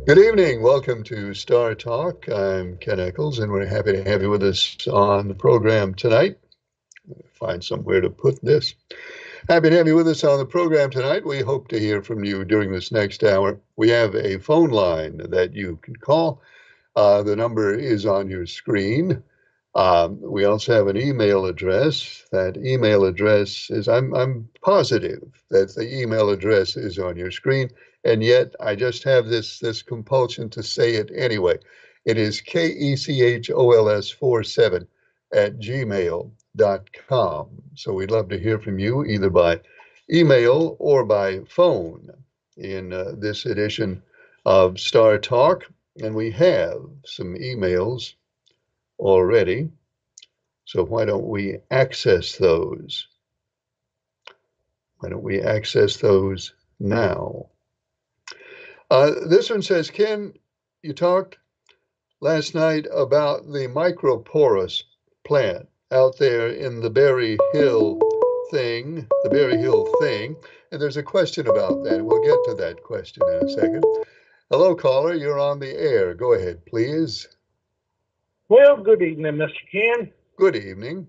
Good evening. Welcome to Star Talk. I'm Ken Eccles, and we're happy to have you with us on the program tonight. Find somewhere to put this. Happy to have you with us on the program tonight. We hope to hear from you during this next hour. We have a phone line that you can call. The number is on your screen. We also have an email address. That email address is, I'm positive that the email address is on your screen, and yet I just have this compulsion to say it anyway. It is KECHOLS47 at gmail.com. So we'd love to hear from you either by email or by phone in this edition of Star Talk. And we have some emails already. So why don't we access those? Why don't we access those now? This one says, Ken, you talked last night about the microporous plant out there in the Berry Hill thing. And there's a question about that. We'll get to that question in a second. Hello, caller. You're on the air. Go ahead, please. Well, good evening, Mr. Ken. Good evening.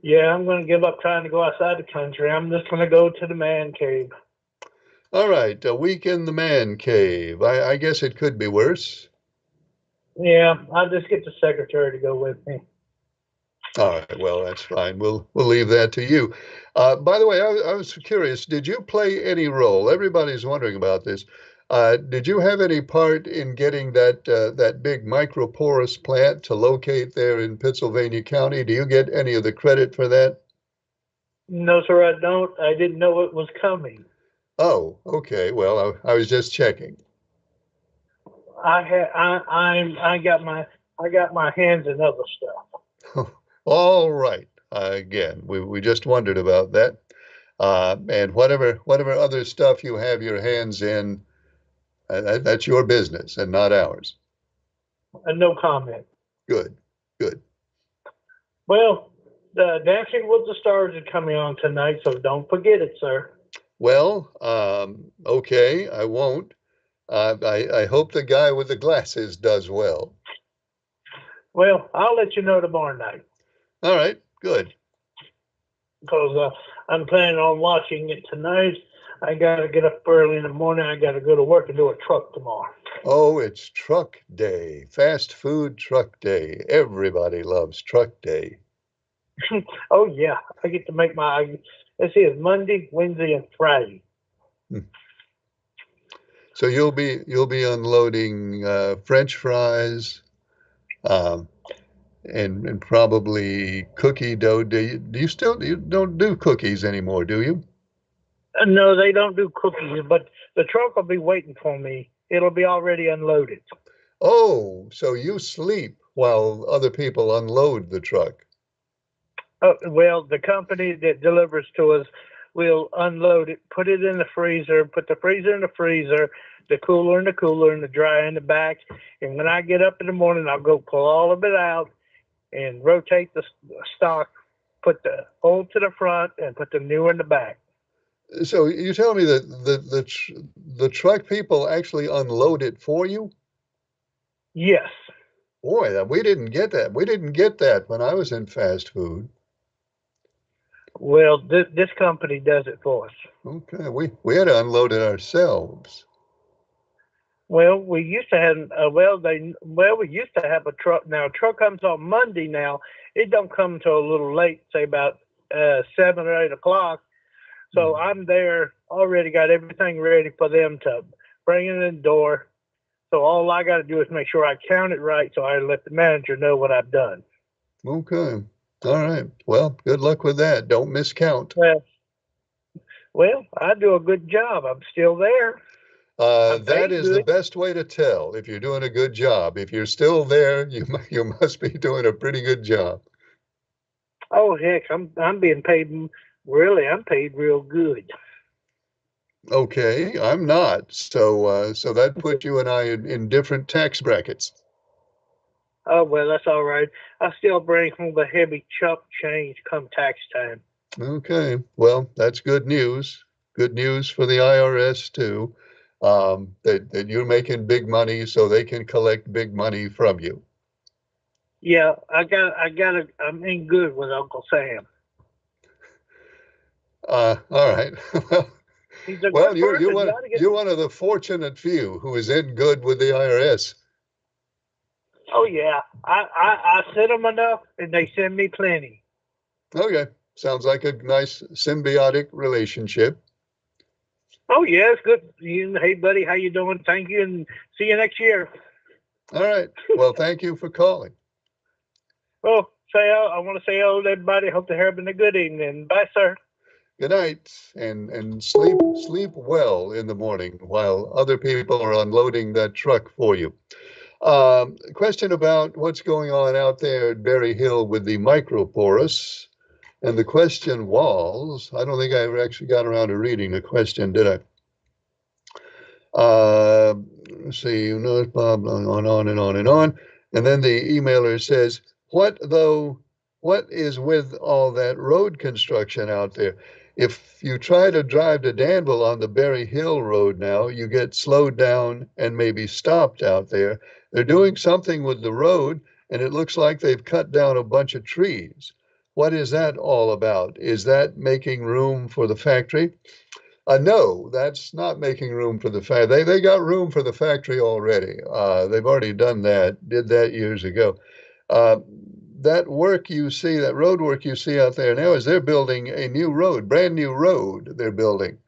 Yeah, I'm going to give up trying to go outside the country. I'm just going to go to the man cave. All right, a week in the man cave. I guess it could be worse. Yeah, I'll just get the secretary to go with me. All right, well, that's fine. We'll leave that to you. By the way, I was curious. Did you play any role? Everybody's wondering about this. Did you have any part in getting that big microporous plant to locate there in Pittsylvania County? Do you get any of the credit for that? No, sir, I don't. I didn't know it was coming. Oh, okay. Well, I was just checking. I got my hands in other stuff. All right. Again, we just wondered about that. And whatever other stuff you have your hands in, that's your business and not ours. No comment. Good, good. Well, the Dancing with the Stars is coming on tonight, so don't forget it, sir. Well, okay, I won't. I hope the guy with the glasses does well. Well, I'll let you know tomorrow night. All right, good. Because I'm planning on watching it tonight. I got to get up early in the morning. I got to go to work and do a truck tomorrow. Oh, it's truck day, fast food truck day. Everybody loves truck day. Oh, yeah. I get to make let's see, it's Monday, Wednesday, and Friday. Hmm. So you'll be unloading French fries, um, and probably cookie dough. You don't do cookies anymore, do you? No, they don't do cookies, but the truck will be waiting for me. It'll be already unloaded. Oh, so you sleep while other people unload the truck. Well, the company that delivers to us will unload it, put it in the freezer, put the freezer in the freezer, the cooler in the cooler, and the dryer in the back. And when I get up in the morning, I'll go pull all of it out and rotate the stock, put the old to the front, and put the new in the back. So you tell me that the truck people actually unload it for you? Yes. Boy, we didn't get that. We didn't get that when I was in fast food. Well, this company does it for us. Okay, we had to unload it ourselves. Well, we used to have we used to have a truck. Now, a truck comes on Monday. Now, it don't come until a little late, say about 7 or 8 o'clock. So I'm there already, got everything ready for them to bring it in the door. So all I got to do is make sure I count it right, so I let the manager know what I've done. Okay. All right. Well, good luck with that. Don't miscount. Well, I do a good job. I'm still there. That is the best way to tell if you're doing a good job. If you're still there, you must be doing a pretty good job. Oh heck, I'm being paid. Really, I'm paid real good. Okay, I'm not. So that puts you and I in different tax brackets. Oh well, that's all right. I still bring home the heavy chump change come tax time. Okay, well, that's good news. Good news for the IRS too. that you're making big money so they can collect big money from you. Yeah, I'm in good with Uncle Sam. All right. He's a Well, good you're person. You one ought to get. you're one of the fortunate few who is in good with the IRS. Oh yeah, I send them enough, and they send me plenty. Okay, sounds like a nice symbiotic relationship. Oh yeah, it's good. Hey buddy, how you doing? Thank you, and see you next year. All right. Well, thank you for calling. Well, I want to say hello to everybody. Hope they're having a good evening. Bye, sir. Good night, and sleep well in the morning while other people are unloading that truck for you. Question about what's going on out there at Berry Hill with the microporous. And the question was, I don't think I ever actually got around to reading the question, did I? Let's see, you know, blah, blah, on and on and on. And then the emailer says, what though, what is with all that road construction out there? If you try to drive to Danville on the Berry Hill Road now, you get slowed down and maybe stopped out there. They're doing something with the road, and it looks like they've cut down a bunch of trees. What is that all about? Is that making room for the factory? No, that's not making room for the factory. They got room for the factory already. They've already done that, did that years ago. Uh, that work you see, that road work you see out there now, is they're building a new road, brand new road they're building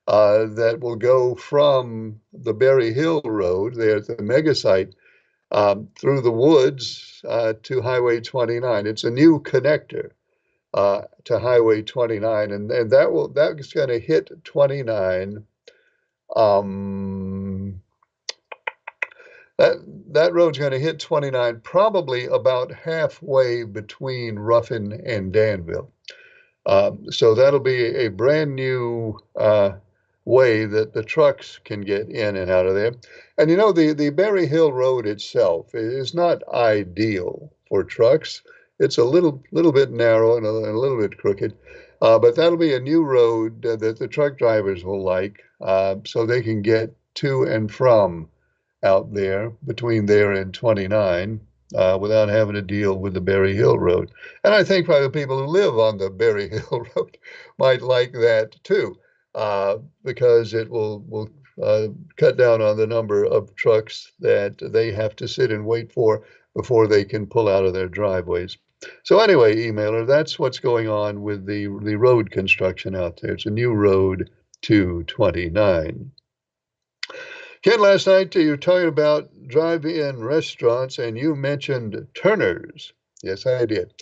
that will go from the Berry Hill Road there at the mega site through the woods to Highway 29. It's a new connector to Highway 29, and that's going to hit 29. Um, that that road's going to hit 29 probably about halfway between Ruffin and Danville. So that'll be a brand new way that the trucks can get in and out of there. And you know, the Berry Hill Road itself is not ideal for trucks. It's a little bit narrow and a little bit crooked. But that'll be a new road that the truck drivers will like, so they can get to and from out there between there and 29 without having to deal with the Berry Hill Road. And I think probably the people who live on the Berry Hill Road might like that too, because it will cut down on the number of trucks that they have to sit and wait for before they can pull out of their driveways. So anyway, emailer, that's what's going on with the road construction out there. It's a new road to 29. Ken, last night you were talking about drive-in restaurants and you mentioned Turner's. Yes, I did.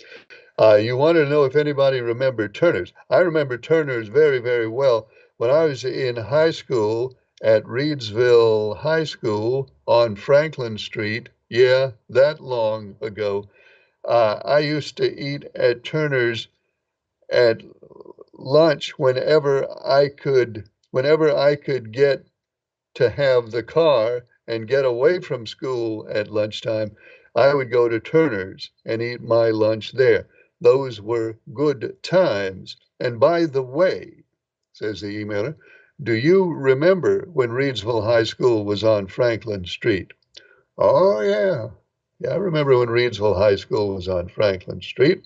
You wanted to know if anybody remembered Turner's. I remember Turner's very, very well. When I was in high school at Reedsville High School on Franklin Street, yeah, that long ago, I used to eat at Turner's at lunch whenever I could get to have the car and get away from school at lunchtime, I would go to Turner's and eat my lunch there. Those were good times. And by the way, says the emailer, do you remember when Reedsville High School was on Franklin Street? Oh, yeah. Yeah, I remember when Reedsville High School was on Franklin Street.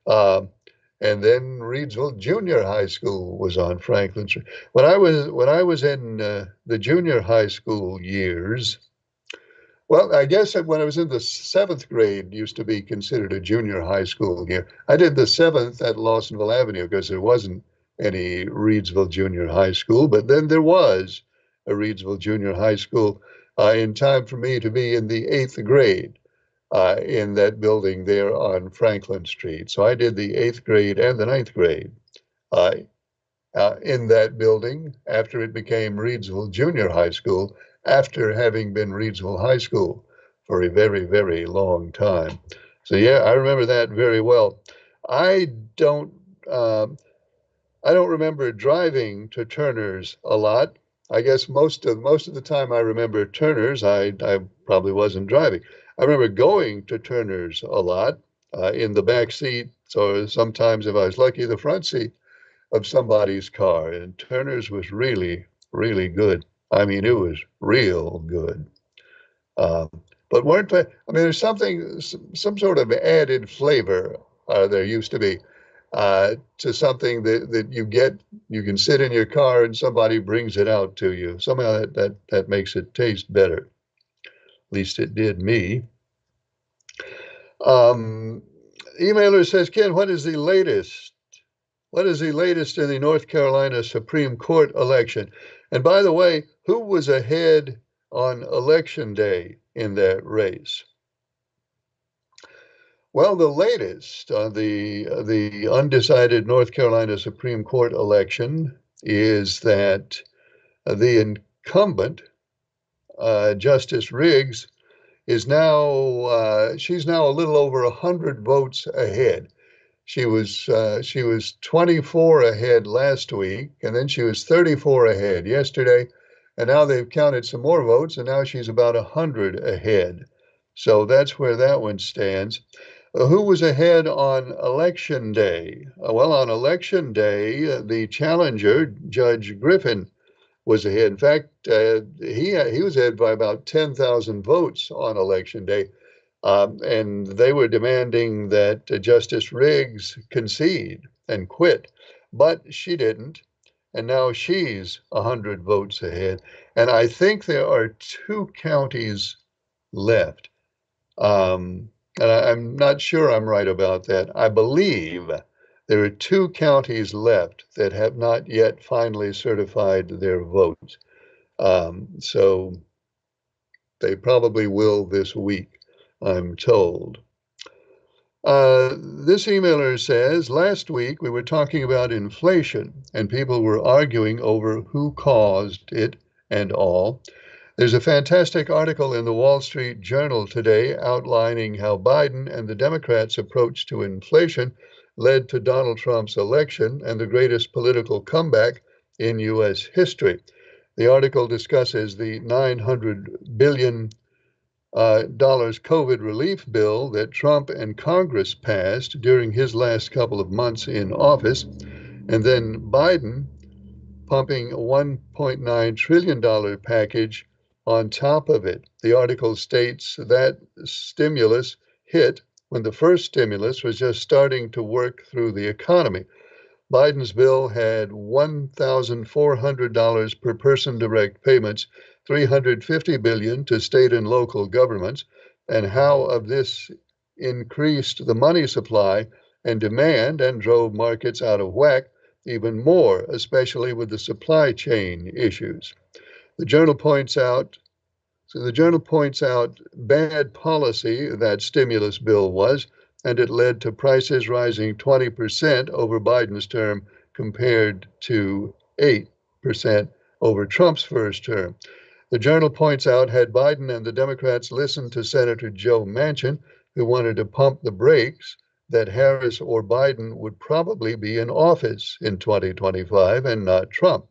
Uh, and then Reedsville Junior High School was on Franklin Street. When I was in the junior high school years, well, I guess that when I was in the seventh grade, used to be considered a junior high school year. I did the seventh at Lawsonville Avenue because there wasn't any Reedsville Junior High School, but then there was a Reedsville Junior High School in time for me to be in the eighth grade in that building there on Franklin Street. So I did the eighth grade and the ninth grade uh, in that building after it became Reedsville Junior High School, after having been Reedsville High School for a very, very long time. So yeah, I remember that very well. I don't. Um, I don't remember driving to Turner's a lot. I guess most of the time I remember Turner's, I probably wasn't driving. I remember going to Turner's a lot in the back seat, so sometimes if I was lucky, the front seat of somebody's car. And Turner's was really, really good. I mean, it was real good. Um, but weren't they? I mean, there's something, some sort of added flavor, there used to be, to something that you get. You can sit in your car and somebody brings it out to you. Somehow that makes it taste better. At least it did me. Um, Emailer says, Ken, what is the latest? What is the latest in the North Carolina Supreme Court election? And by the way, who was ahead on election day in that race? Well, the latest on the undecided North Carolina Supreme Court election is that the incumbent, Justice Riggs, is now she's now a little over 100 votes ahead. She was 24 ahead last week, and then she was 34 ahead yesterday, and now they've counted some more votes, and now she's about 100 ahead. So that's where that one stands. Who was ahead on election day? Well, on election day, the challenger, Judge Griffin, was ahead. In fact, he was ahead by about 10,000 votes on election day. And they were demanding that Justice Riggs concede and quit, but she didn't. And now she's 100 votes ahead. And I think there are two counties left. And I'm not sure I'm right about that. I believe there are two counties left that have not yet finally certified their votes. So they probably will this week, I'm told. This emailer says, last week we were talking about inflation and people were arguing over who caused it and all. There's a fantastic article in the Wall Street Journal today outlining how Biden and the Democrats' approach to inflation led to Donald Trump's election and the greatest political comeback in U.S. history. The article discusses the $900 billion COVID relief bill that Trump and Congress passed during his last couple of months in office, and then Biden pumping a $1.9 trillion package on top of it. The article states that stimulus hit when the first stimulus was just starting to work through the economy. Biden's bill had $1,400 per person direct payments, $350 billion to state and local governments, and how of this increased the money supply and demand and drove markets out of whack even more, especially with the supply chain issues. The journal points out bad policy that stimulus bill was, and it led to prices rising 20% over Biden's term compared to 8% over Trump's first term. The journal points out had Biden and the Democrats listened to Senator Joe Manchin, who wanted to pump the brakes, that Harris or Biden would probably be in office in 2025 and not Trump.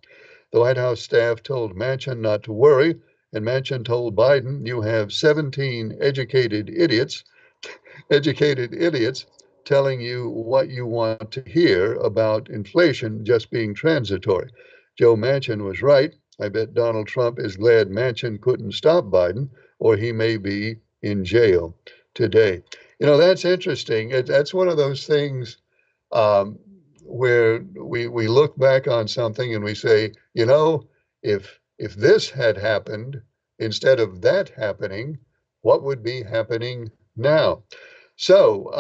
The White House staff told Manchin not to worry, and Manchin told Biden, you have 17 educated idiots telling you what you want to hear about inflation just being transitory. Joe Manchin was right. I bet Donald Trump is glad Manchin couldn't stop Biden, or he may be in jail today. You know, that's interesting. That's one of those things um, where we look back on something and we say, you know, if this had happened instead of that happening, what would be happening now? So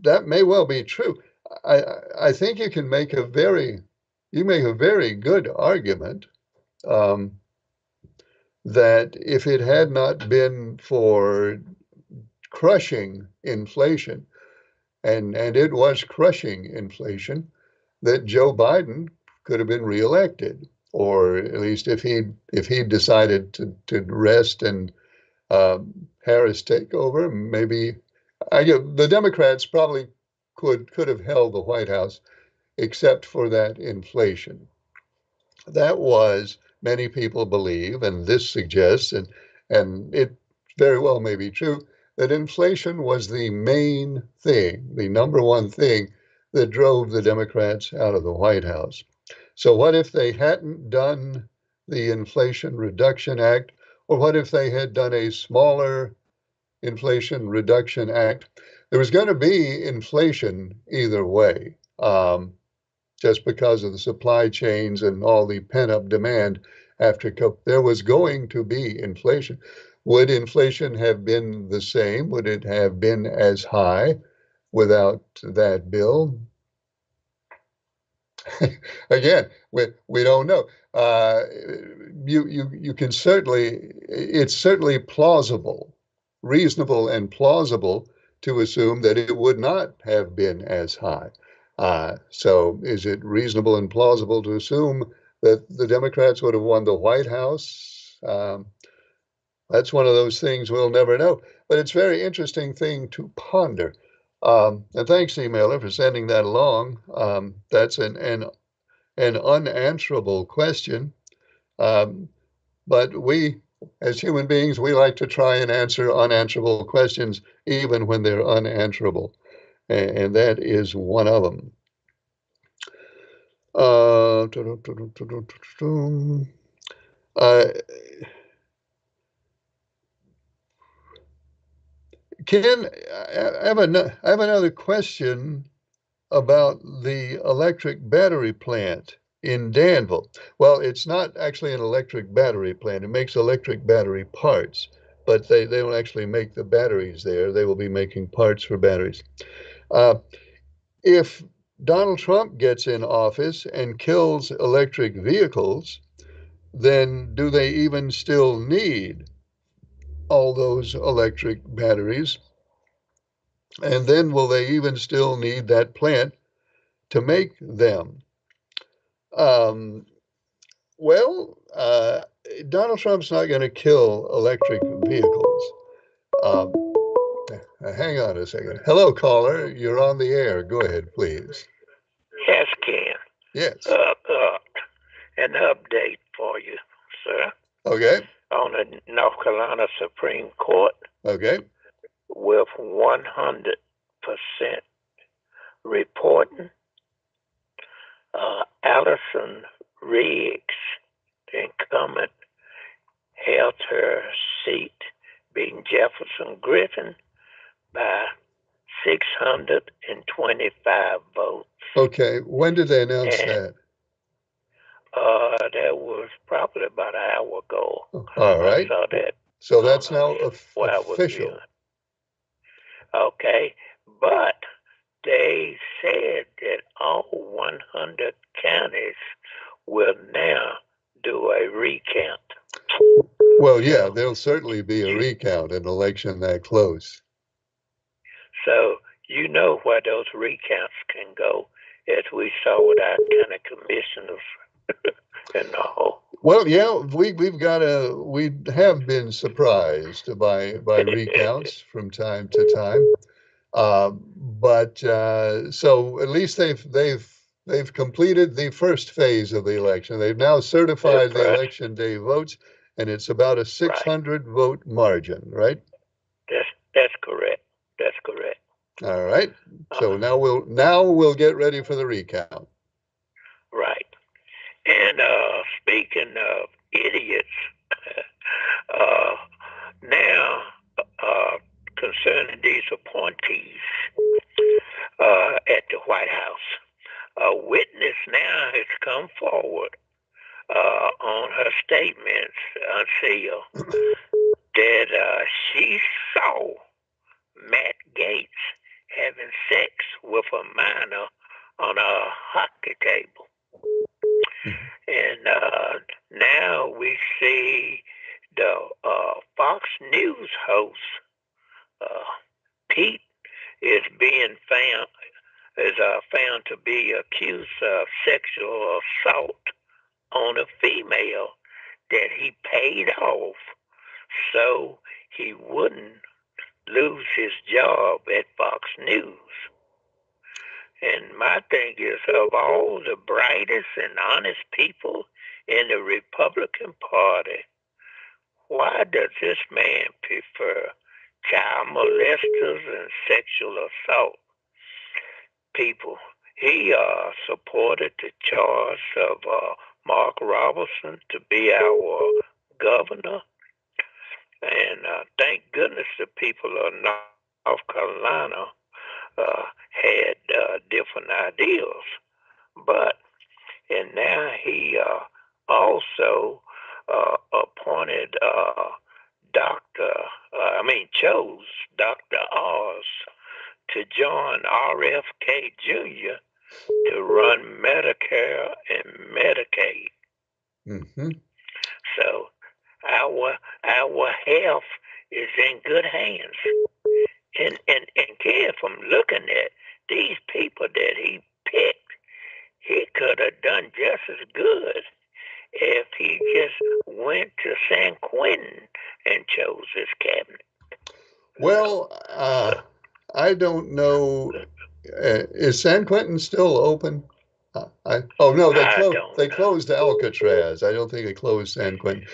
that may well be true. I, I think you make a very good argument um, that if it had not been for crushing inflation, and it was crushing inflation, that Joe Biden could have been reelected, or at least if he decided to rest and Harris take over, maybe the Democrats probably could have held the White House, except for that inflation. That was, many people believe, and this suggests, and it very well may be true, that inflation was the main thing, the number one thing that drove the Democrats out of the White House. So what if they hadn't done the Inflation Reduction Act? Or what if they had done a smaller Inflation Reduction Act? There was going to be inflation either way, just because of the supply chains and all the pent-up demand after COVID. There was going to be inflation. Would inflation have been the same? Would it have been as high without that bill? Again, we don't know. You can certainly, it's certainly plausible, reasonable and plausible to assume that it would not have been as high. So is it reasonable and plausible to assume that the Democrats would have won the White House? That's one of those things we'll never know. But it's a very interesting thing to ponder. And thanks, emailer, for sending that along. That's an unanswerable question. But we, as human beings, we like to try and answer unanswerable questions, even when they're unanswerable. And that is one of them. Ken, I have another question about the electric battery plant in Danville. Well, it's not actually an electric battery plant. It makes electric battery parts, but they don't actually make the batteries there. They will be making parts for batteries. If Donald Trump gets in office and kills electric vehicles, then do they even still need all those electric batteries? And then will they even still need that plant to make them? Um, well, Donald Trump's not going to kill electric vehicles. Um, Hang on a second. Hello, caller. You're on the air. Go ahead, please. Yes, Ken. Yes. An update for you, sir. Okay. On the North Carolina Supreme Court, Okay. with 100% reporting, Allison Riggs, the incumbent, held her seat, beating Jefferson Griffin by 625 votes. Okay. When did they announce And that? that was probably about an hour ago. All right. I saw that. So that's now where I was viewing. official. Okay, but they said that all 100 counties will now do a recount. Well, yeah, there'll certainly be a recount in an election that close. So you know where those recounts can go, as we saw with our county commissioners and all. Well, yeah, we have been surprised by recounts from time to time. But so at least they've completed the first phase of the election. They've now certified the election day votes, and it's about a 600 vote margin, right? That's correct. That's correct. All right. So now we'll get ready for the recount. Right. And speaking of idiots, now concerning these appointees at the White House, a witness now has come forward on her statements unsealed that she saw Matt Gaetz having sex with a minor on a hockey table. And now we see the Fox News host, Pete, is found to be accused of sexual assault on a female that he paid off so he wouldn't lose his job at Fox News. And my thing is, of all the brightest and honest people in the Republican Party, why does this man prefer child molesters and sexual assault people? He supported the charge of Mark Robertson to be our governor. And thank goodness the people of North Carolina had different ideas. But, and now he also appointed chose Dr. Oz to join RFK Jr. to run Medicare and Medicaid. Mm-hmm. So our health is in good hands. And Ken, from looking at these people that he picked, he could have done just as good if he just went to San Quentin and chose his cabinet. Well, I don't know. Is San Quentin still open? Oh no, I don't they know. closed Alcatraz. I don't think they closed San Quentin.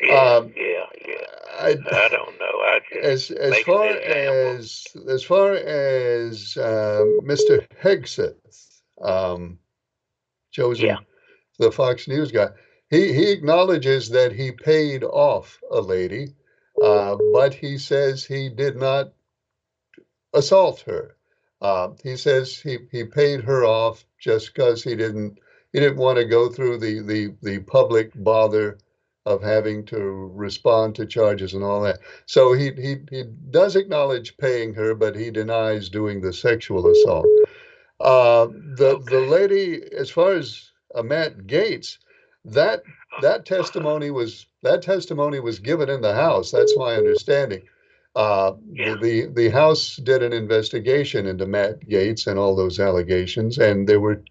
Yeah, Um, yeah, yeah. I, I don't know. I just as making an far example. as Mr. Hegseth, Yeah, chosen the Fox News guy, he acknowledges that he paid off a lady, but he says he did not assault her. He says he paid her off just because he didn't want to go through the public bother of having to respond to charges and all that. So he does acknowledge paying her, but he denies doing the sexual assault. The okay. lady, as far as Matt Gaetz, that that testimony was given in the House. That's my understanding. Yeah, The House did an investigation into Matt Gaetz and all those allegations, and there were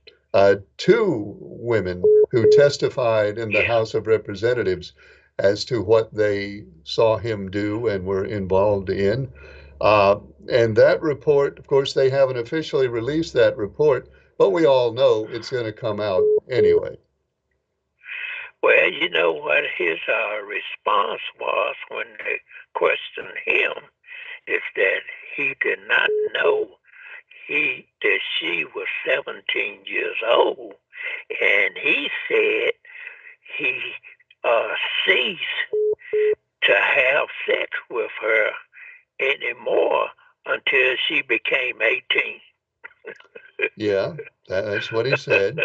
two women who testified in the yeah, House of Representatives as to what they saw him do and were involved in. Uh, and that report, of course, they haven't officially released that report, but we all know it's going to come out anyway. well, you know what his response was when they questioned him is that he did not know that she was 17 years old, and he said he ceased to have sex with her anymore until she became 18. Yeah, that's what he said.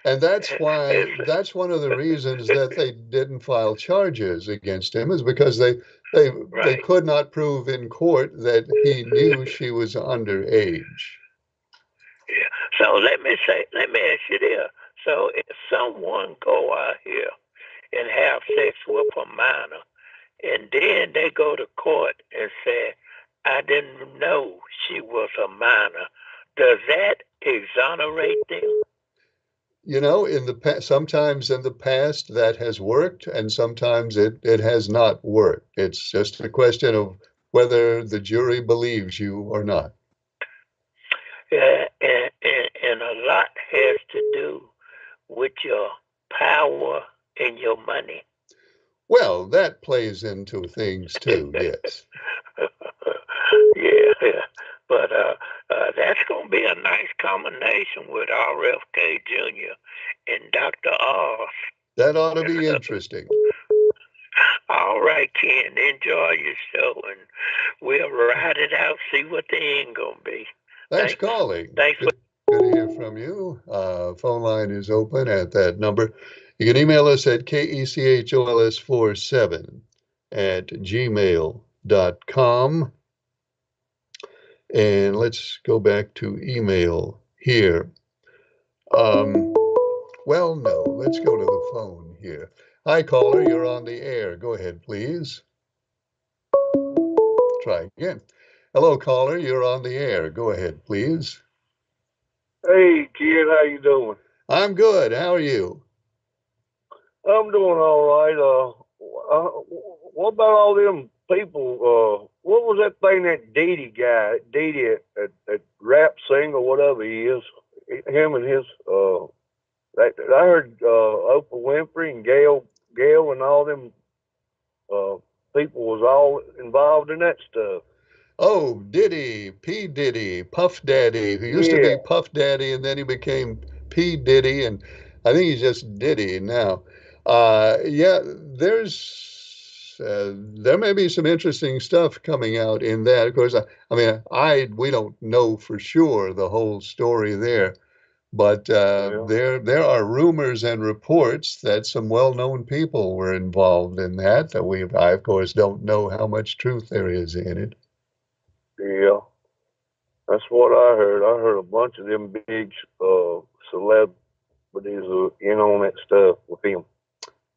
And that's one of the reasons that they didn't file charges against him is because they Right. could not prove in court that he knew she was underage. Yeah. So let me ask you this. So if someone go out here and have sex with a minor, and then they go to court and say, I didn't know she was a minor, does that exonerate them? You know, sometimes in the past that has worked, and sometimes it has not worked. It's just a question of whether the jury believes you or not. And a lot has to do with your power and your money. Well, that plays into things too, yes. Yeah, yeah. But that's going to be a nice combination with RFK Jr. and Dr. Oz. That ought to be interesting. All right, Ken, enjoy your show, and we'll ride it out, see what the end going to be. Thanks for Thanks. calling. Thanks for. Good to hear from you. Phone line is open at that number. You can email us at kechols47@gmail.com. And let's go back to email here. Well, no, let's go to the phone here. Hi, caller, you're on the air. Go ahead, please. Try again. Hello, caller, you're on the air. Go ahead, please. Hey, kid, how you doing? I'm good. How are you? I'm doing all right. What about all them people? What was that thing that Diddy guy, Diddy at rap sing or whatever he is? Him and his I heard Oprah Winfrey and Gail and all them uh people was all involved in that stuff. Oh, Diddy, P. Diddy, Puff Daddy, who used to Yeah, be Puff Daddy and then he became P. Diddy. And I think he's just Diddy now. Yeah, there may be some interesting stuff coming out in that. Of course, I mean, we don't know for sure the whole story there, but Yeah. there are rumors and reports that some well-known people were involved in that. I of course don't know how much truth there is in it. Yeah. That's what I heard. I heard a bunch of them big celebrities are in on that stuff with him.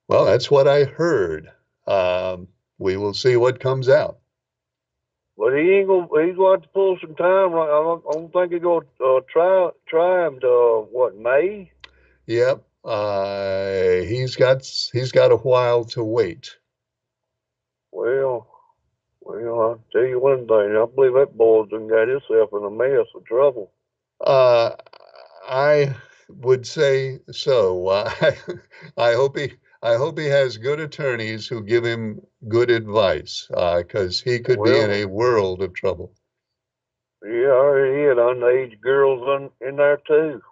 Well, that's what I heard. Um, we will see what comes out. But he ain't gonna. He's going to have to pull some time. Right? I don't think he's gonna try him to what, May. Yep. He's got a while to wait. Well, I'll tell you one thing. I believe that boy's done got himself in a mess of trouble. Uh, I would say so. I hope he has good attorneys who give him good advice, because he could be in Well, a world of trouble. yeah, I already had underage girls in there too.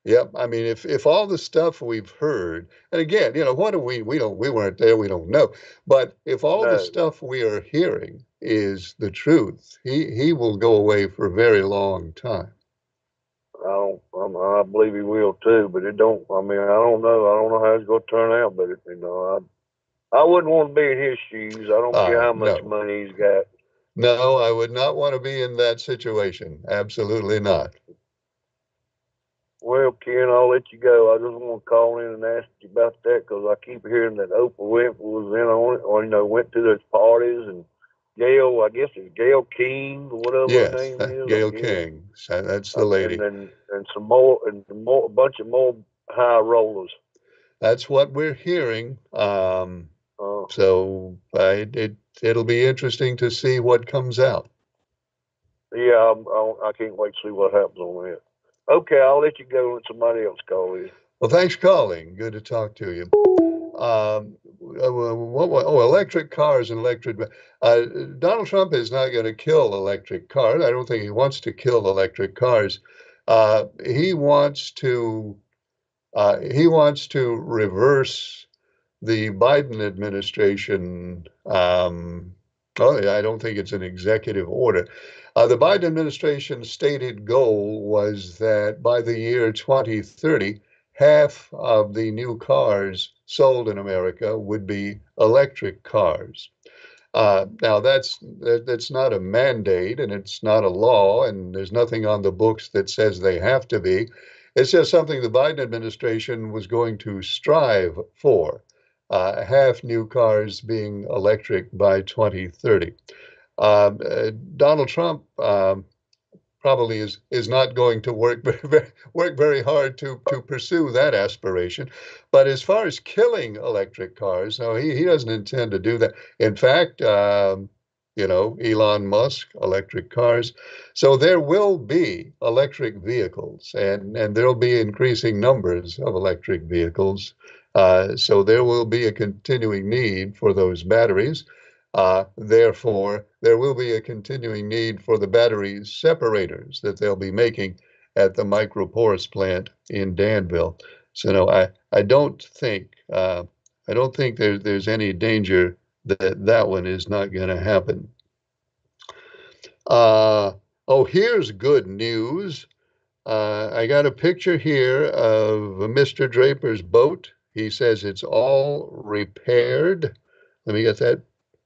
Yep. I mean, if all the stuff we've heard, and again, what do we weren't there, we don't know. But if all the No, stuff we are hearing is the truth, he will go away for a very long time. I believe he will too. But it don't. I mean, I don't know. I don't know how it's going to turn out. But I wouldn't want to be in his shoes. I don't care how much No, money he's got. no, I would not want to be in that situation. Absolutely not. Well, Ken, I'll let you go. I just want to call in and ask you about that because I keep hearing that Oprah Winfrey was in on it, or went to those parties, and Gail, I guess it's Gail King or whatever her Yes, name is. I Gail guess, King. That's the lady. and some more, a bunch of more high rollers. That's what we're hearing. Uh, So it'll be interesting to see what comes out. yeah, I can't wait to see what happens on that. Okay, I'll let you go and let somebody else call in. Well, thanks for calling. Good to talk to you. Electric cars and electric. Uh, Donald Trump is not going to kill electric cars. I don't think he wants to kill electric cars. He wants to. He wants to reverse the Biden administration. I don't think it's an executive order. The Biden administration's stated goal was that by the year 2030, half of the new cars sold in America would be electric cars. Now that's not a mandate and it's not a law, and there's nothing on the books that says they have to be. It's just something the Biden administration was going to strive for, half new cars being electric by 2030. Donald Trump probably is not going to work very hard to pursue that aspiration. But as far as killing electric cars, no, he doesn't intend to do that. In fact, Elon Musk, electric cars. So there will be electric vehicles, and there'll be increasing numbers of electric vehicles. So there will be a continuing need for those batteries. Therefore, there will be a continuing need for the battery separators that they'll be making at the microporous plant in Danville. So no, I don't think there's any danger that that one is not going to happen. Here's good news. I got a picture here of Mr. Draper's boat. He says it's all repaired. Let me get that.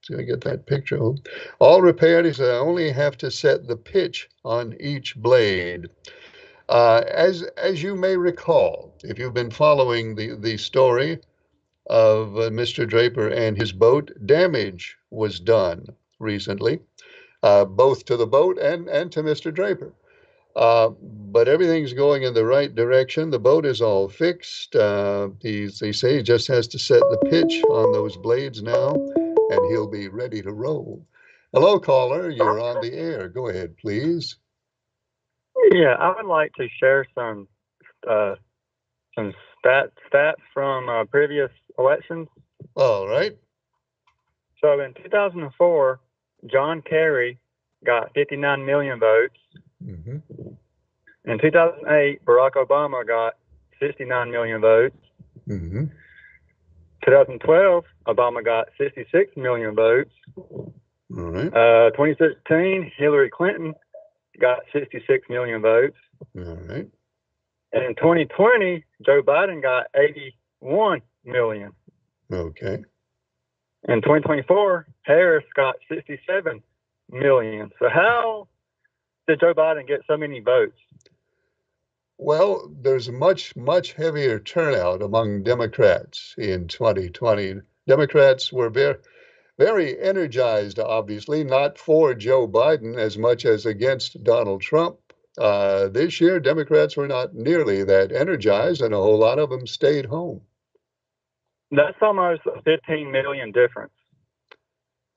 Let me get that picture. All repaired. He said I only have to set the pitch on each blade. As you may recall, if you've been following the story of Mr. Draper and his boat, damage was done recently, both to the boat and to Mr. Draper. But everything's going in the right direction. The boat is all fixed. They say he just has to set the pitch on those blades now, and he'll be ready to roll. Hello, caller. You're on the air. Go ahead, please. Yeah, I would like to share uh, some stats from previous elections. All right. So in 2004, John Kerry got 59 million votes. Mm-hmm. In 2008, Barack Obama got 69 million votes. Mm-hmm. 2012, Obama got 66 million votes. All right. 2016, Hillary Clinton got 66 million votes. All right. And in 2020, Joe Biden got 81 million. Okay. In 2024, Harris got 67 million. So how did Joe Biden get so many votes? Well, there's a much heavier turnout among Democrats in 2020. Democrats were very energized, obviously, not for Joe Biden as much as against Donald Trump. This year, Democrats were not nearly that energized, and a whole lot of them stayed home. That's almost a 15 million difference.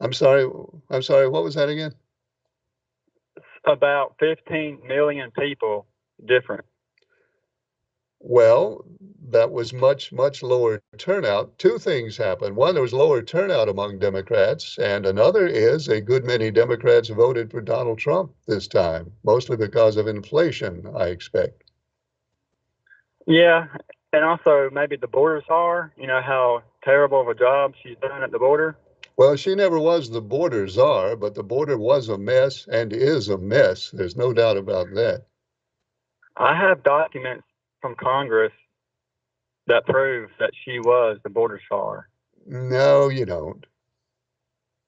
I'm sorry, what was that again? About 15 million people different. Well, that was much lower turnout. Two things happened. One, there was lower turnout among Democrats, and another is a good many Democrats voted for Donald Trump this time, mostly because of inflation, I expect. Yeah, and also maybe the border czar, how terrible of a job she's done at the border. Well, she never was the border czar, but the border was a mess and is a mess. There's no doubt about that. I have documents from Congress that prove that she was the border czar. No, you don't.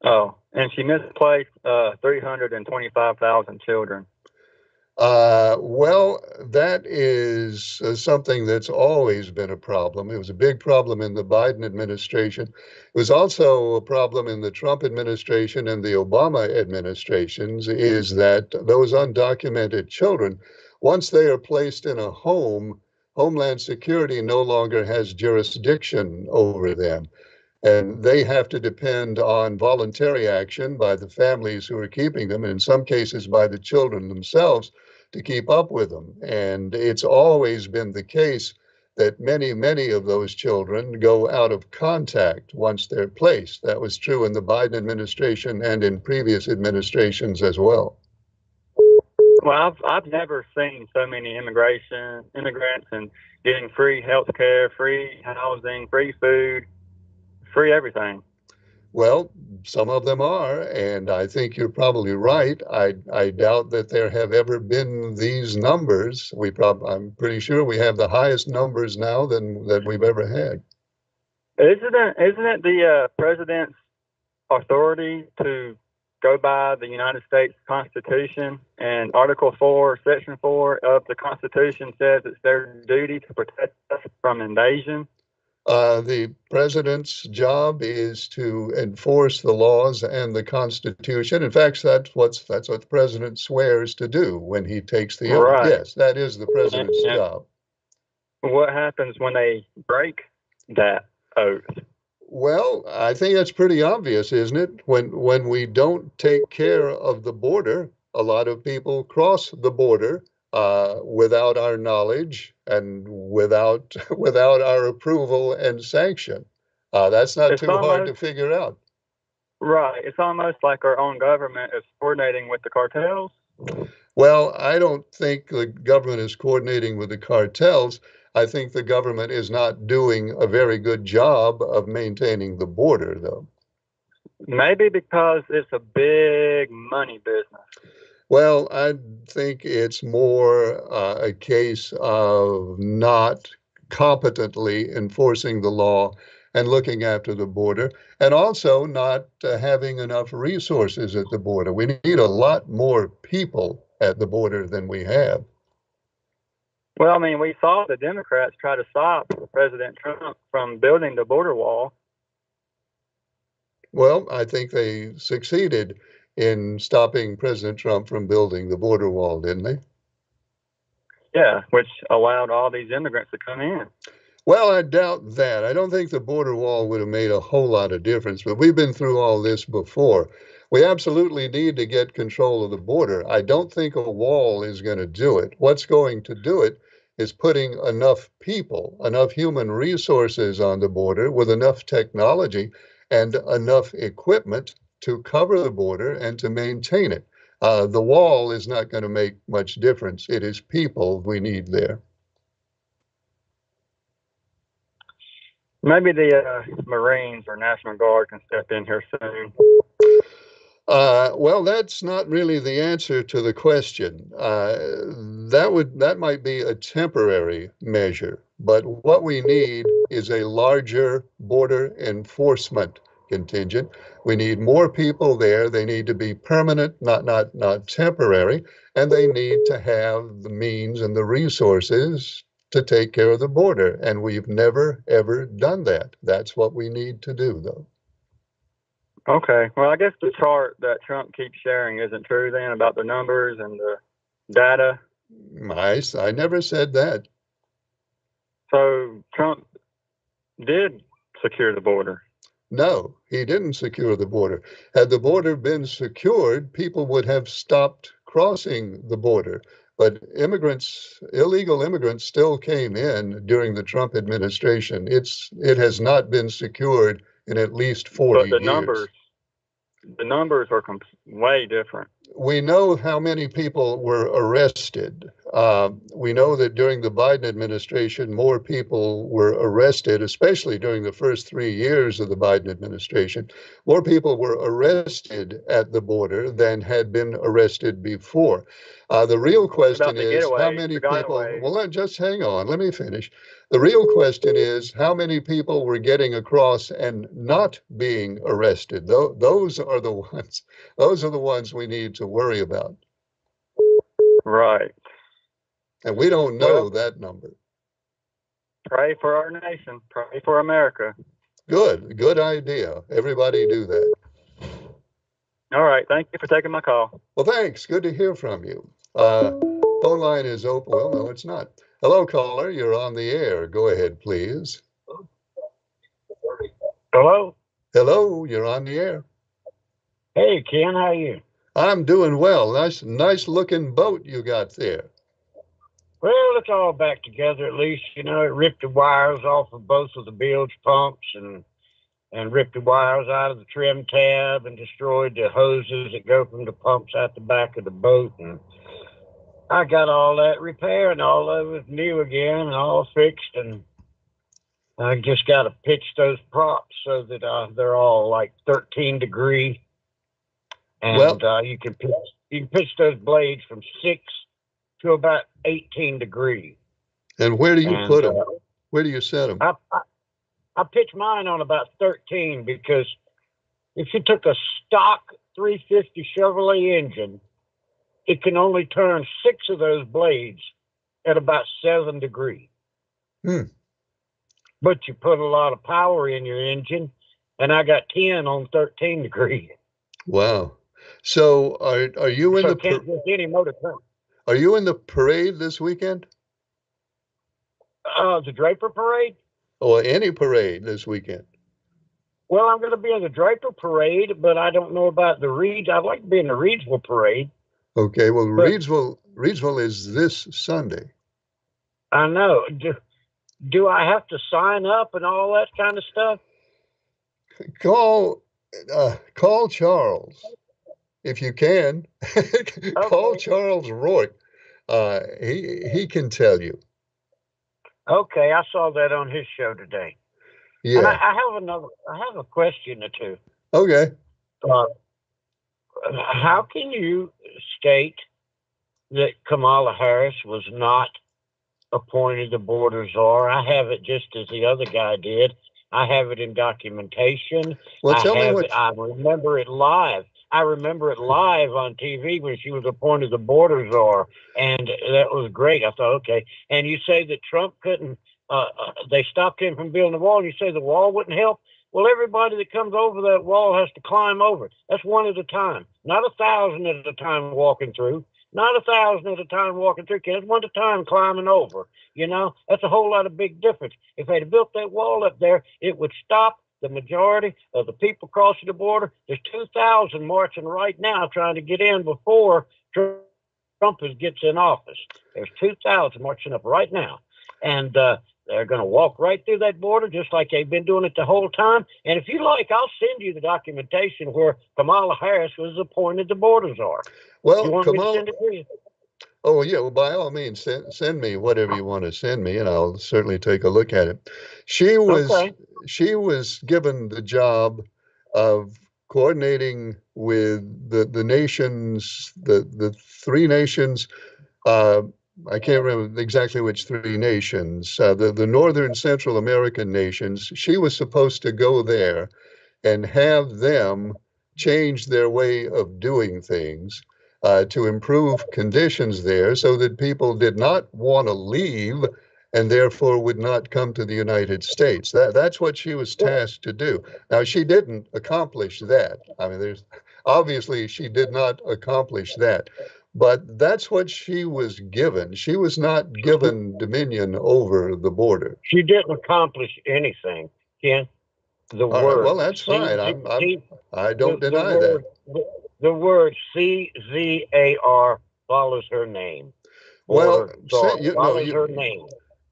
Oh, and she misplaced 325,000 children. Well, that is something that's always been a problem. It was a big problem in the Biden administration. It was also a problem in the Trump administration and the Obama administrations, is that those undocumented children, once they are placed in a home, Homeland Security no longer has jurisdiction over them. And they have to depend on voluntary action by the families who are keeping them, and in some cases by the children themselves, to keep up with them. And it's always been the case that many of those children go out of contact once they're placed. That was true in the Biden administration and in previous administrations as well. Well, I've never seen so many immigrants and getting free health care, free housing, free food, free everything. Well, some of them are, and I think you're probably right. I doubt that there have ever been these numbers. I'm pretty sure we have the highest numbers now that we've ever had. Isn't it the president's authority to go by the United States Constitution? And Article 4, Section 4 of the Constitution says it's their duty to protect us from invasion. The president's job is to enforce the laws and the Constitution. In fact, that's what the president swears to do when he takes the oath. Right. Yes, that is the president's job. What happens when they break that oath? Well, I think that's pretty obvious, isn't it? When we don't take care of the border, a lot of people cross the border without our knowledge and without our approval and sanction. That's not too hard to figure out. Right. It's almost like our own government is coordinating with the cartels. Well, I don't think the government is coordinating with the cartels. I think the government is not doing a very good job of maintaining the border, though. Maybe because it's a big money business. Well, I think it's more a case of not competently enforcing the law and looking after the border, and also not having enough resources at the border. We need a lot more people at the border than we have. Well, I mean, we saw the Democrats try to stop President Trump from building the border wall. Well, I think they succeeded in stopping President Trump from building the border wall, didn't they? Yeah, which allowed all these immigrants to come in. Well, I doubt that. I don't think the border wall would have made a whole lot of difference, but we've been through all this before. We absolutely need to get control of the border. I don't think a wall is going to do it. What's going to do it is putting enough people, enough human resources on the border with enough technology and enough equipment to cover the border and to maintain it. The wall is not going to make much difference. It is people we need there. Maybe the Marines or National Guard can step in here soon. Well, that's not really the answer to the question. That might be a temporary measure, but what we need is a larger border enforcement contingent. We need more people there. They need to be permanent, not temporary, and they need to have the means and the resources to take care of the border. And we've never ever done that. That's what we need to do, though. Okay. Well, I guess the chart that Trump keeps sharing isn't true then about the numbers and the data. I never said that. So Trump did secure the border. No, he didn't secure the border. Had the border been secured, people would have stopped crossing the border. But illegal immigrants still came in during the Trump administration. It has not been secured in at least 40 But years. the numbers are way different. We know how many people were arrested. We know that during the Biden administration, more people were arrested, especially during the first 3 years of the Biden administration. More people were arrested at the border than had been arrested before. The real question is how many people, well, just hang on, let me finish. The real question is how many people were getting across and not being arrested. Those are the ones we need to worry about. Right. And we don't know that number. Pray for our nation. Pray for America. Good idea. Everybody do that. All right. Thank you for taking my call. Well, thanks. Good to hear from you. Phone line is open. Well, no, it's not. Hello, caller. You're on the air. Go ahead, please. Hello? Hello, you're on the air. Hey, Ken, how are you? I'm doing well. Nice looking boat you got there. Well, it's all back together at least. You know, it ripped the wires off of both of the bilge pumps and ripped the wires out of the trim tab and destroyed the hoses that go from the pumps out the back of the boat. And I got all that repaired and all of it new again and all fixed. And I just got to pitch those props so that they're all like 13 degree. And you can pitch those blades from 6 to about 18 degrees. And where do you put them? Where do you set them? I pitch mine on about 13 because if you took a stock 350 Chevrolet engine, it can only turn 6 of those blades at about 7 degrees. But you put a lot of power in your engine, and I got 10 on 13 degrees. Wow. So are you in any motor turn. Are you in the parade this weekend? The Draper Parade? Or any parade this weekend? Well, I'm going to be in the Draper Parade, but I don't know about the Reeds. I'd like to be in the Reedsville Parade. Okay, well, Reedsville is this Sunday. I know. Do I have to sign up and all that kind of stuff? Call Charles if you can. Call Charles Rourke. He can tell you. Okay, I saw that on his show today. Yeah. And I have a question or two. Okay. How can you state that Kamala Harris was not appointed the border czar? I have it just as the other guy did. I have it in documentation. Well, I remember it live. I remember it live on TV when she was appointed the border czar, and that was great. I thought, okay. And you say that Trump couldn't, they stopped him from building the wall, and you say the wall wouldn't help? Well, everybody that comes over that wall has to climb over it. That's one at a time, not 1,000 at a time walking through. Not 1,000 at a time walking through. It's one at a time climbing over. You know, that's a whole lot of big difference. If they'd have built that wall up there, it would stop the majority of the people crossing the border. There's 2,000 marching right now trying to get in before Trump gets in office. There's 2,000 marching up right now. And they're going to walk right through that border just like they've been doing it the whole time. And if you like, I'll send you the documentation where Kamala Harris was appointed the border czar. Well, you want me to send it to you? Oh, yeah. Well, by all means, send me whatever you want to send me, and I'll certainly take a look at it. She was Okay. she was given the job of coordinating with the nations, the three nations. Uh, I can't remember exactly which three nations. The Northern Central American nations. She was supposed to go there and have them change their way of doing things to improve conditions there so that people did not want to leave and therefore would not come to the United States. That's what she was tasked to do. Now, she didn't accomplish that. I mean, there's obviously she did not accomplish that. But that's what she was given. She was not given dominion over the border. She didn't accomplish anything, Ken. The All right, well, word that's C fine. Z C I don't the deny that. word the word CZAR follows her name. Well, Border czar send you no, follows her name.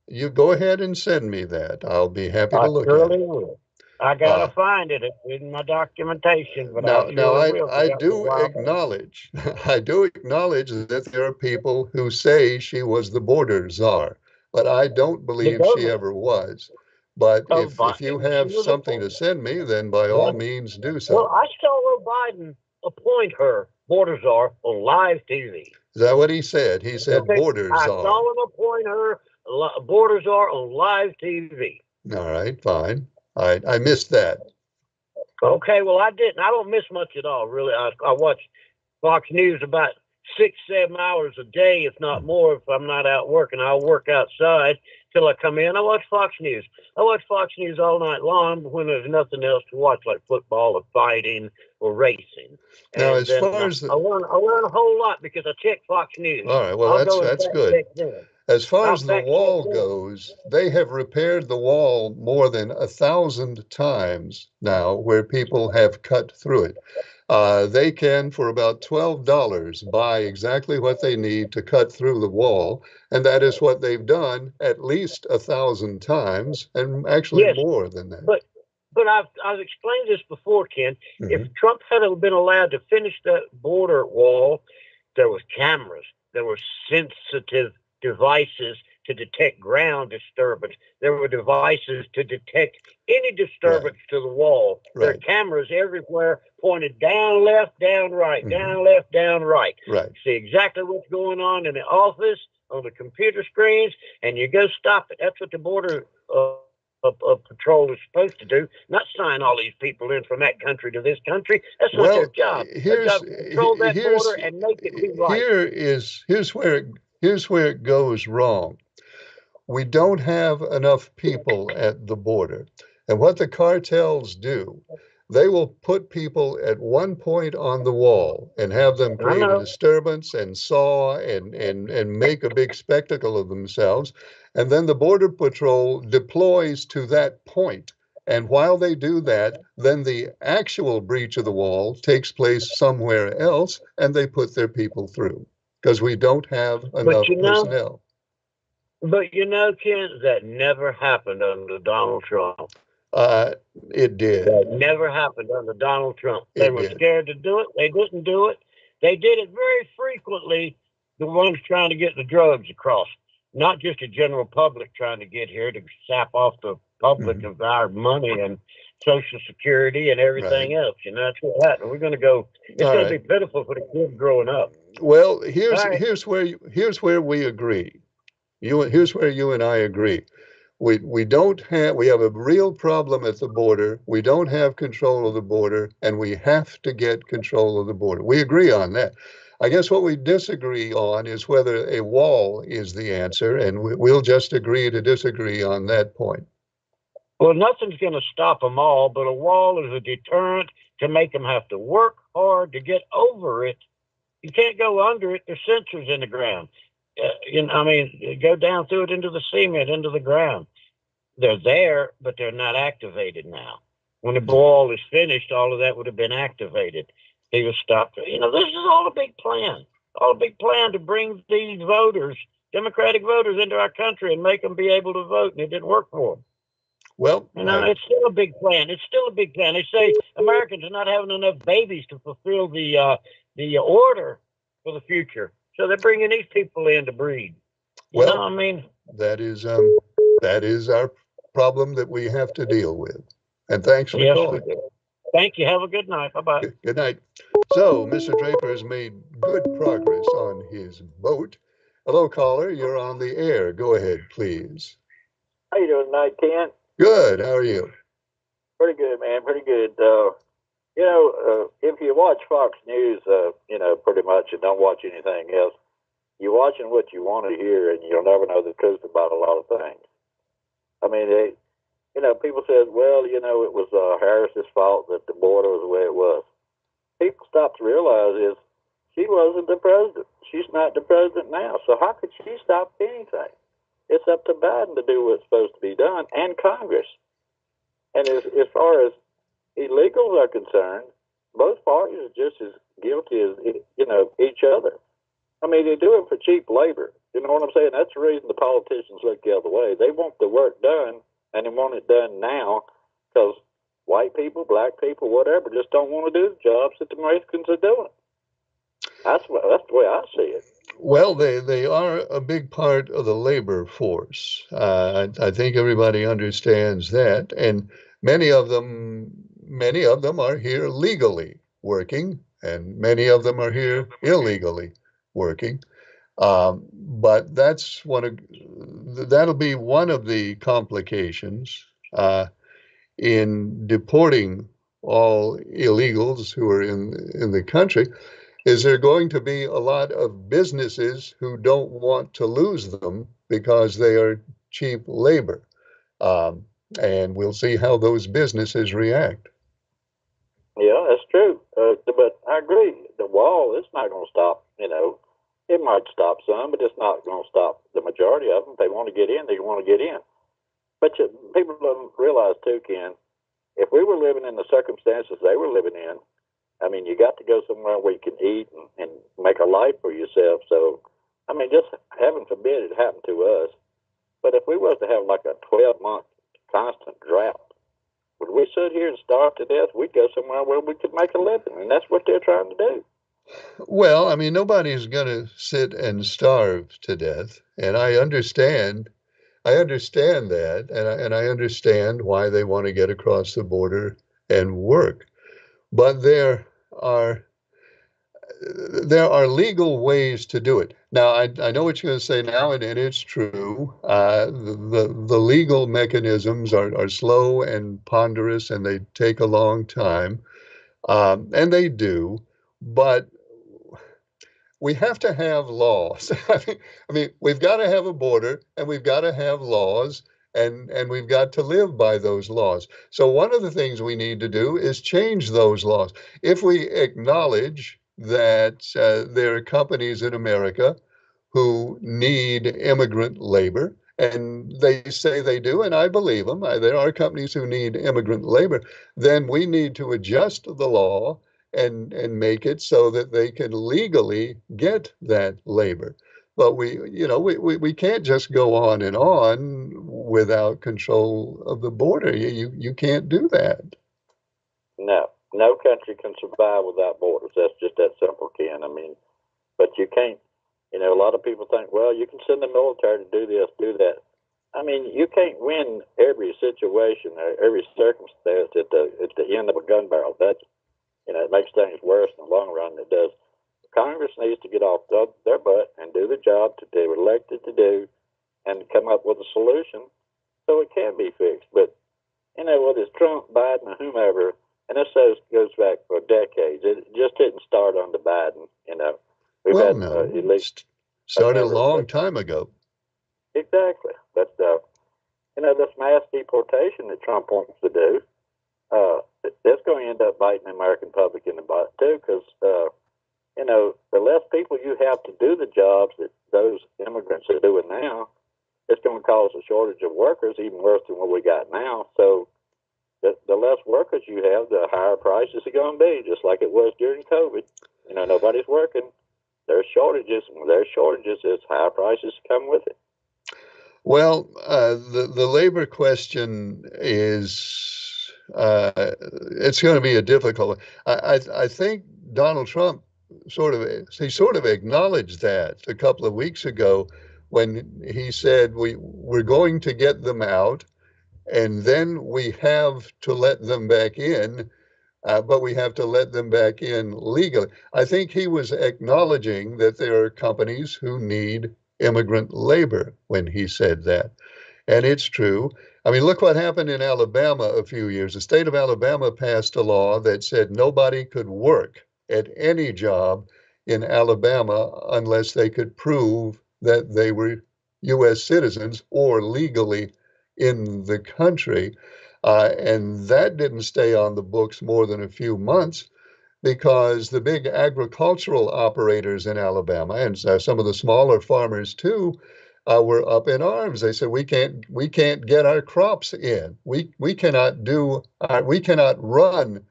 you go ahead and send me that. I'll be happy to I look at surely it. will. I gotta Uh, find it. It's in my documentation, but I now surely will because I that was a do while back. acknowledge I do acknowledge that there are people who say she was the border czar, but I don't The believe she government ever was. But of if you Biden, she have was something to appointed. send me, then by all Yeah. means do Well, so. I saw Biden appoint her border czar on live TV. Is that what he said? He said Okay, border I czar. saw him appoint her border czar on live TV. All right, fine. I missed that. Okay, well, I didn't. I don't miss much at all, really. I watch Fox News about 6, 7 hours a day, if not more, if I'm not out working. I'll work outside till I come in. I watch Fox News. I watch Fox News all night long when there's nothing else to watch, like football or fighting or racing. Now, And as then far as I the, learn. I learn a whole lot because I check Fox News. all right, well, I'll go and that's fact good. check them. As far I'll as the fact check wall them. goes, they have repaired the wall more than 1,000 times now, where people have cut through it. They can, for about $12, buy exactly what they need to cut through the wall, and that is what they've done at least 1,000 times, and actually Yes, more than that. but I've explained this before, Ken. If Mhm. Trump had been allowed to finish that border wall, there was cameras, there were sensitive devices to detect ground disturbance. There were devices to detect any Right, disturbance to the wall. There are right, cameras everywhere pointed down, left, down, right, hmm down, left, down, right. right. See exactly what's going on in the office, on the computer screens, and you go stop it. That's what the border patrol is supposed to do, not sign all these people in from that country to this country. That's not their Well, job. Their here's job is to control that border and make it be right. here's where it goes wrong. We don't have enough people at the border. And what the cartels do, they will put people at one point on the wall and have them I create a know. disturbance and saw and make a big spectacle of themselves. And then the Border Patrol deploys to that point. And while they do that, then the actual breach of the wall takes place somewhere else and they put their people through because we don't have But enough personnel. Ken, that never happened under Donald Trump. Uh, it did. That never happened under Donald Trump. They It were did. scared to do it. They didn't do it. They did it very frequently. The ones trying to get the drugs across, not just the general public trying to get here to sap off the public Mhm. of our money and Social Security and Right. everything else. That's what happened. We're going to go. It's All going to be right. pitiful for the kids growing up. Well, All right. here's where we agree. Here's where you and I agree. We have a real problem at the border. We don't have control of the border, and we have to get control of the border. We agree on that. I guess what we disagree on is whether a wall is the answer, and we'll just agree to disagree on that point. Well, nothing's going to stop them all, but a wall is a deterrent to make them have to work hard to get over it. You can't go under it. There's sensors in the ground. Go down through it into the cement, into the ground. They're there, but they're not activated now. When the wall is finished, all of that would have been activated. He was stopped. This is all a big plan. All a big plan to bring these voters, Democratic voters, into our country and make them be able to vote, and it didn't work for them. Well, It's still a big plan. It's still a big plan. They say Americans are not having enough babies to fulfill the order for the future. So they're bringing these people in to breed. You Well, know, I mean, that is our problem that we have to deal with. And thanks for yes, we calling. do. Thank you. Have a good night. Bye bye. Good night. So, Mr. Draper has made good progress on his boat. Hello, caller. You're on the air. Go ahead, please. How you doing tonight, Ken? Good. How are you? Pretty good, man. Pretty good. If you watch Fox News, pretty much, and don't watch anything else, you're watching what you want to hear, and you'll never know the truth about a lot of things. I mean, people said, well, it was Harris's fault that the border was the way it was. People stop to realize is she wasn't the president. She's not the president now. So how could she stop anything? It's up to Biden to do what's supposed to be done, and Congress. And as far as illegals are concerned, both parties are just as guilty as each other. I mean, they do it for cheap labor. You know what I'm saying? That's the reason the politicians look the other way. They want the work done, and they want it done now because white people, black people, whatever, just don't want to do the jobs that the Mexicans are doing. That's the way I see it. Well, they are a big part of the labor force. I think everybody understands that, and many of them are here legally working, and many of them are here illegally working. But that'll be one of the complications in deporting all illegals who are in the country. Is there going to be a lot of businesses who don't want to lose them because they are cheap labor? Um, and we'll see how those businesses react. Yeah, that's true. But I agree. The wall is not going to stop. It might stop some, but it's not going to stop the majority of them. If they want to get in, they want to get in. But people don't realize too, Ken, if we were living in the circumstances they were living in, I mean, you got to go somewhere where you can eat and make a life for yourself. So, I mean, just heaven forbid it happened to us. But if we was to have like a 12-month constant drought, would we sit here and starve to death? We'd go somewhere where we could make a living, and that's what they're trying to do. Well, I mean, nobody's going to sit and starve to death, and I understand. I understand that, and I understand why they want to get across the border and work. But are there are legal ways to do it. Now, I know what you're going to say now, and it's true. The legal mechanisms are slow and ponderous, and they take a long time, and they do. But we have to have laws. I mean, we've got to have a border, and we've got to have laws, and we've got to live by those laws. So one of the things we need to do is change those laws. If we acknowledge that there are companies in America who need immigrant labor, and they say they do, and I believe them. There are companies who need immigrant labor. Then we need to adjust the law and make it so that they can legally get that labor. But we can't just go on and on without control of the border. You can't do that. No country can survive without borders. That's just that simple, Ken. I mean, but you can't. A lot of people think, well, you can send the military to do this, do that. I mean, you can't win every situation or every circumstance at the end of a gun barrel. It makes things worse in the long run than it does. Congress needs to get off their butt and do the job that they were elected to do and come up with a solution so it can be fixed. But, whether it's Trump, Biden, or whomever, and this goes back for decades, it just didn't start under Biden. We've Well, had no, started a never- long time ago. Exactly. But, this mass deportation that Trump wants to do, that's going to end up biting the American public in the butt, too, because, the less people you have to do the jobs that those immigrants are doing now, it's going to cause a shortage of workers, even worse than what we got now. So the less workers you have, the higher prices are going to be, just like it was during COVID. Nobody's working. There's shortages, and when there's shortages, there's higher prices come with it. Well, the labor question is it's going to be a difficult. I think Donald Trump he sort of acknowledged that a couple of weeks ago when he said we're going to get them out and then we have to let them back in, but we have to let them back in legally. I think he was acknowledging that there are companies who need immigrant labor when he said that. And it's true. I mean, look what happened in Alabama a few years. The state of Alabama passed a law that said nobody could work at any job in Alabama unless they could prove that they were U.S. citizens or legally in the country. And that didn't stay on the books more than a few months because the big agricultural operators in Alabama and some of the smaller farmers too were up in arms. They said we can't get our crops in. We cannot we cannot run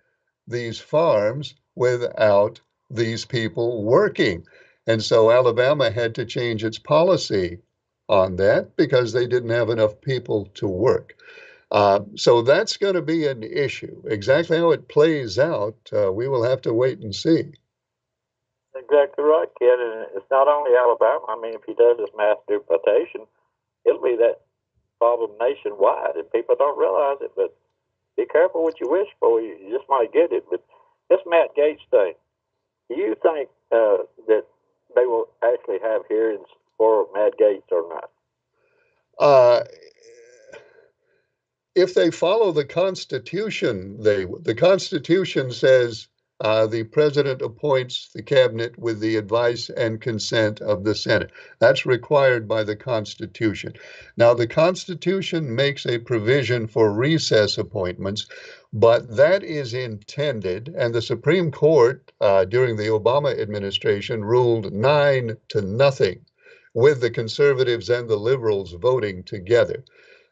these farms without these people working. And so Alabama had to change its policy on that because they didn't have enough people to work. So that's going to be an issue. Exactly how it plays out, we will have to wait and see. Exactly right, Ken. And it's not only Alabama. I mean, if he does this mass deportation, it'll be that problem nationwide, and people don't realize it. But be careful what you wish for. You just might get it. But this Matt Gaetz thing, do you think that they will actually have hearings for Matt Gaetz or not? Uh, if they follow the Constitution, the Constitution says the president appoints the cabinet with the advice and consent of the Senate. That's required by the Constitution. Now, the Constitution makes a provision for recess appointments, but that is intended, and the Supreme Court during the Obama administration ruled 9-0 with the conservatives and the liberals voting together,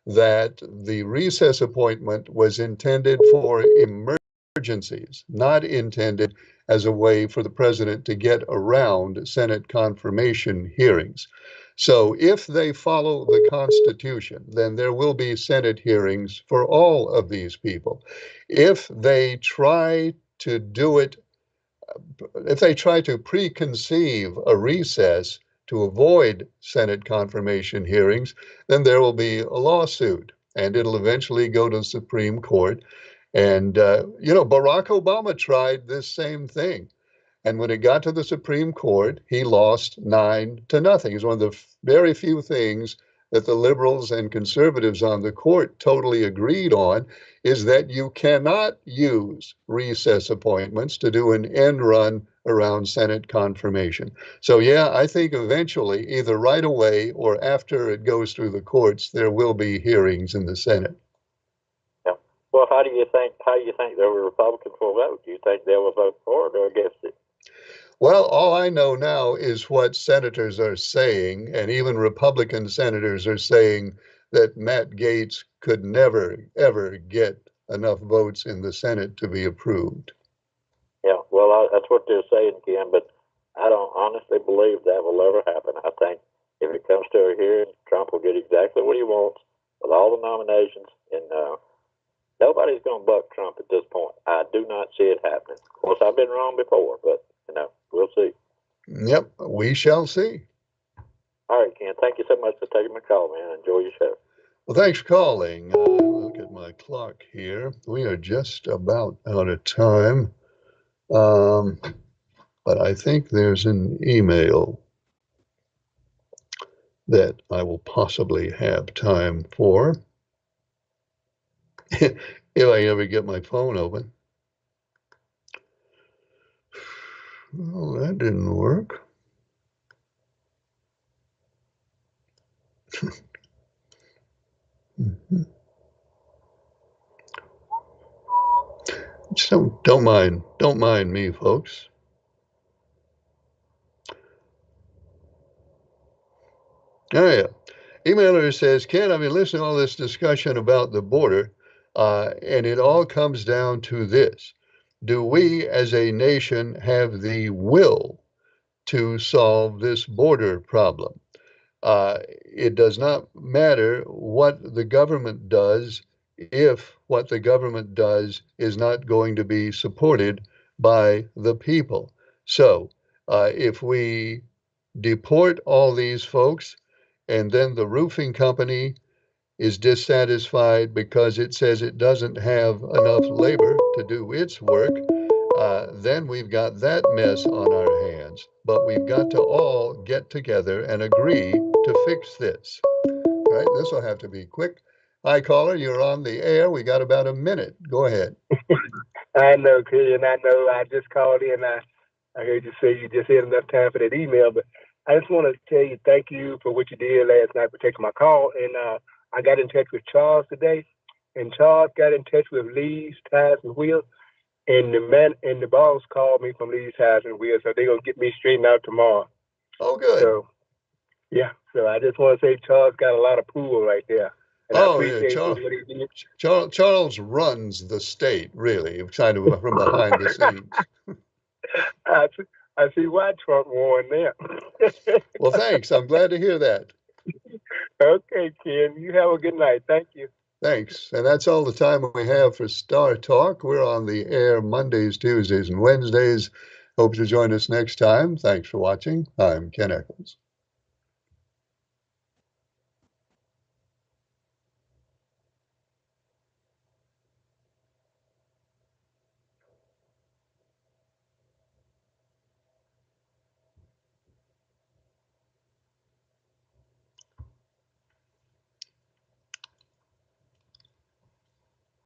that the recess appointment was intended for emergencies, not intended as a way for the president to get around Senate confirmation hearings. So if they follow the Constitution, then there will be Senate hearings for all of these people. If they try to do it, if they try to preconceive a recess to avoid Senate confirmation hearings, then there will be a lawsuit and it'll eventually go to the Supreme Court. And, Barack Obama tried this same thing. And when it got to the Supreme Court, he lost 9-0. It's one of the very few things that the liberals and conservatives on the court totally agreed on, is that you cannot use recess appointments to do an end run around Senate confirmation. So, yeah, I think eventually, either right away or after it goes through the courts, there will be hearings in the Senate. Yeah. Well, how do you think the Republicans will vote? Do you think they will vote for it or against it? Well, all I know now is what senators are saying, and even Republican senators are saying that Matt Gaetz could never, ever get enough votes in the Senate to be approved. Yeah, well, that's what they're saying, Ken, but I don't honestly believe that will ever happen. I think if it comes to a hearing, Trump will get exactly what he wants with all the nominations, and nobody's going to buck Trump at this point. I do not see it happening. Of course, I've been wrong before, but, we'll see. Yep, we shall see. All right, Ken, thank you so much for taking my call, man. Enjoy your show. Well, thanks for calling. Look at my clock here. We are just about out of time. But I think there's an email that I will possibly have time for if I ever get my phone open. Well, that didn't work. Just don't mind me, folks. Oh yeah. Emailer says, Ken, I've been listening to all this discussion about the border, and it all comes down to this. Do we as a nation have the will to solve this border problem? It does not matter what the government does if what the government does is not going to be supported by the people. So if we deport all these folks and then the roofing company is dissatisfied because it says it doesn't have enough labor to do its work, then we've got that mess on our hands. But we've got to all get together and agree to fix this. All right, this will have to be quick. Hi, caller, you're on the air. We got about a minute. Go ahead. I know, Killian. I know. I just called in. I heard you say you just had enough time for that email, but I just want to tell you thank you for what you did last night for taking my call. And I got in touch with Charles today, and Charles got in touch with Lee's Tires and Wheels, and the boss called me from Lee's Tires and Wheels, so they're gonna get me straightened out tomorrow. Oh, good. So yeah, so I just want to say Charles got a lot of pull right there, and I Oh, yeah, appreciate what he did. Charles runs the state, really, kind of from behind the scenes. I see why Trump won there. Well, thanks. I'm glad to hear that. Okay, Ken. You have a good night. Thank you. Thanks. And that's all the time we have for Star Talk. We're on the air Mondays, Tuesdays, and Wednesdays. Hope to join us next time. Thanks for watching. I'm Ken Echols.